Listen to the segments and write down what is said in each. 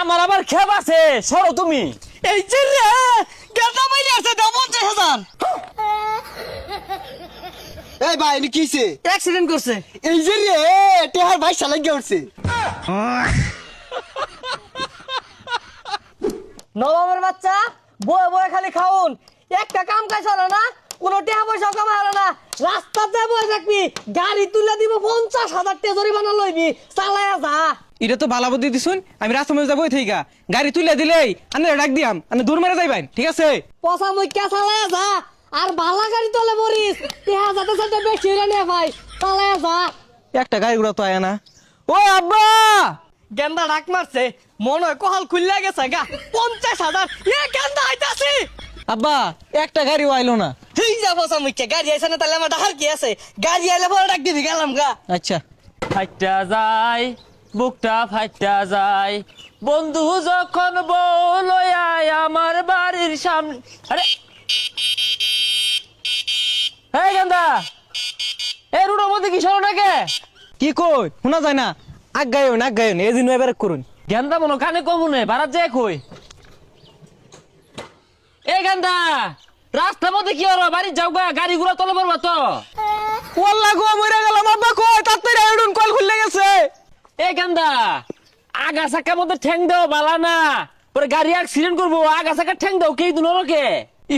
আমার আবার খেপ আছে, সরো তুমি। এই যে রে গেন্দা মাইরে আছে দাও 50,000। এই ভাই নি কিছে অ্যাক্সিডেন্ট করছে। এই যে রে টেহার ভাই শালা গিয়ে উঠছে। নবাবের বাচ্চা বয়ে বয়ে খালি খাউন, একটা কাম কাজ হলো না, কোনো টাকা পয়সা কামাই হলো না। রাস্তাতে বয়ে থাকবি, গাড়ি তুলে দিব 50,000 টাকা জরিমানা লইবি, চালায়া যা। এটা তো ভালো বুদ্ধি দিছুন। আমি রাস্তা মধ্যে যাবো থেকে গাড়ি তুলে দিলেই আমি ডাক দিয়াম, আমি দূর মেরে যাইবেন, ঠিক আছে? পচা মুখ্যা চালায়া যা, আর ভালা গাড়ি তোলে মরিস, টাকা যাতে সাথে বেশি হইলে নে ভাই, চালায়া যা। একটা গাড়ি ঘোড়া তো আয় না। ও আব্বা, গেন্দা ডাক মারছে, মনে হয় কহাল খুললে গেছে গা। 50,000 গেন্দা আইতাছি। আব্বা একটা গাড়িও আইলো না। ঠিক যাব মুখ্যা, গাড়ি আইছে না তাহলে আমার ডাকার কি আছে? গাড়ি আইলে পরে ডাক দিবি, গেলাম গা। আচ্ছা ফাইটা যায়, বুকটা ফাইটা যায়, বন্ধু যখন বলয়ায় আমার বাড়ির সামনে। আরে এই গেন্দা, এই রুডোর মধ্যে কি সরো নাকি? কি কই শোনা যায় না? আগায়ন এই দিন এবার করুন। গেন্দা মনো কানে কমুনে বারাত যায় কই? এই গেন্দা, রাস্তার মধ্যে কি হলো? বাড়ি যাও গা, গাড়ি ঘোড়া তলে পড়বা তো। ওয়াল্লাহ গো মরে গেলাম আব্বা, কই তাড়াতাড়ি আইডুন, কল খুলে গেছে। এই গেন্দা, আগা চাকার মধ্যে ঠ্যাং দাও বালা না, পরে গাড়ি অ্যাক্সিডেন্ট করবো। আগা চাকা ঠ্যাং দাও কে দুনোকে।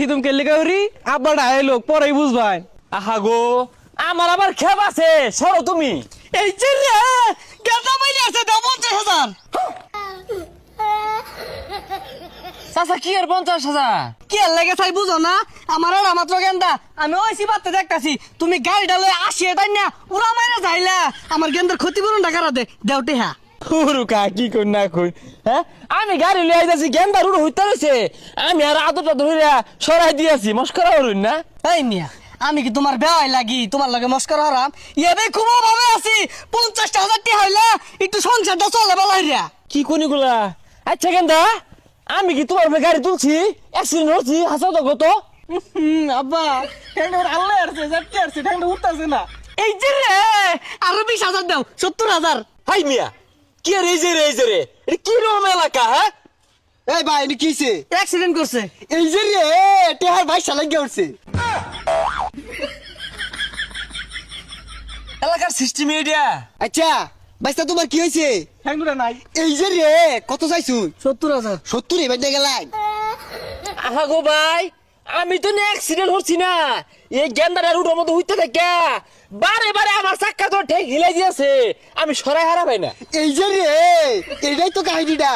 ইদুম কে লেগে হরি আব্বা ডাইলো পরেই বুঝবাই। আহা গো, আমার আবার খেপ আছে, সরো তুমি। এই যে রে গেন্দা মাইরে আছে দাও 50,000। চাচা কি আর 50,000? কি আর লাগে তাই বুঝো না? আমার আর মাত্র গেন্দা, আমি ওই সিবাতে দেখতাছি তুমি গাড়িটা লয়ে 80 টাই না উড়া মাইরা যাইলা। আমার গেন্দার ক্ষতিপূরণ টাকা দে দেওটে হ্যাঁ। কা কি কই না কই, হ্যাঁ? আমি গাড়ি লয়ে আইতাছি, গেন্দা রুড়ো হইতে রইছে, আমি আর আদরটা ধইরা সরাই দিয়েছি। মস্করা হরুন না। এই মিয়া, আমি কি তোমার বেয়াই লাগি তোমার লগে মস্করা হরাম? ইয়াবে খুব ভাবে আছি, 50,000 টাকা হইলা একটু সংসারটা চলে বলাইরা। কি কোনিগুলা? আচ্ছা গেন্দা, আমি কি তোমার উপরে গাড়ি তুলছি? অ্যাক্সিডেন্ট হচ্ছি, হাসাও তো কত। আব্বা ঠ্যাংটা আল্লাহ আসছে, যাচ্ছে আসছে, ঠ্যাংটা উঠতাছে না। এই যে রে আরো 20,000 দাও, 70,000। হাই মিয়া, কি আর এই যে রে এটা কি রকম এলাকা? হ্যাঁ, এই ভাই নি কিছে অ্যাক্সিডেন্ট করছে। এই যে রে টেহার ভাই শালা গিয়ে উঠছে। এলাকার সিস্টেম এইটা। আচ্ছা বাইস্তা তোমার কি হয়েছে? ঠ্যাংটা নাই। এই যে রে কত চাইছুন? 70,000। 70 এবার দিয়ে গেলাই। আহা গো ভাই, আমি তো অ্যাক্সিডেন্ট হচ্ছি না, এই গেন্দাটা রুটোর মধ্যে হইতে থাকে বারে বারে আমার চাক্কা তো ঠেক হিলাই দিয়েছে, আমি সরাই হারা পাই না। এই যে রে এটাই তো কাহিনীটা।